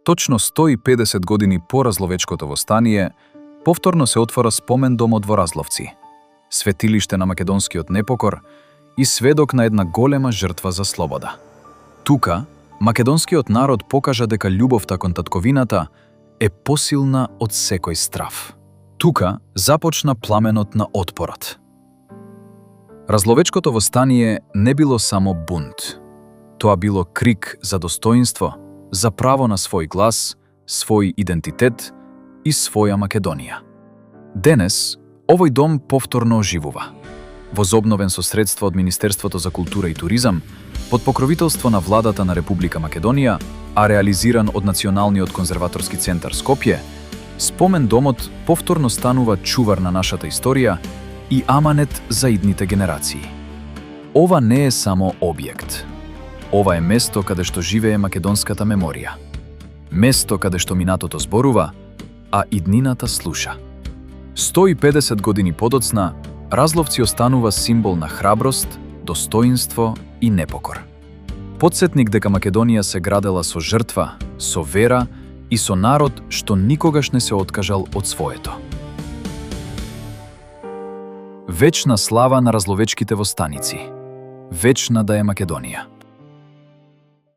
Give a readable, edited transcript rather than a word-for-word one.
Точно 150 години по Разловечкото востание, повторно се отвора спомендомот во Разловци, светилиште на македонскиот непокор и сведок на една голема жртва за слобода. Тука, македонскиот народ покажа дека љубовта кон татковината е посилна од секој страв. Тука започна пламенот на отпорот. Разловечкото востание не било само бунт. Тоа било крик за достоинство, за право на свој глас, свој идентитет и своја Македонија. Денес, овој дом повторно оживува. Возобновен со средства од Министерството за култура и туризам, под покровителство на владата на Република Македонија, а реализиран од Националниот конзерваторски центар Скопје, спомен домот повторно станува чувар на нашата историја и аманет за идните генерации. Ова не е само објект. Ова е место каде што живее македонската меморија. Место каде што минатото зборува, а иднината слуша. 150 години подоцна, Разловци останува символ на храброст, достоинство и непокор. Потсетник дека Македонија се градела со жртва, со вера и со народ што никогаш не се откажал од своето. Вечна слава на разловечките востаници. Вечна да е Македонија.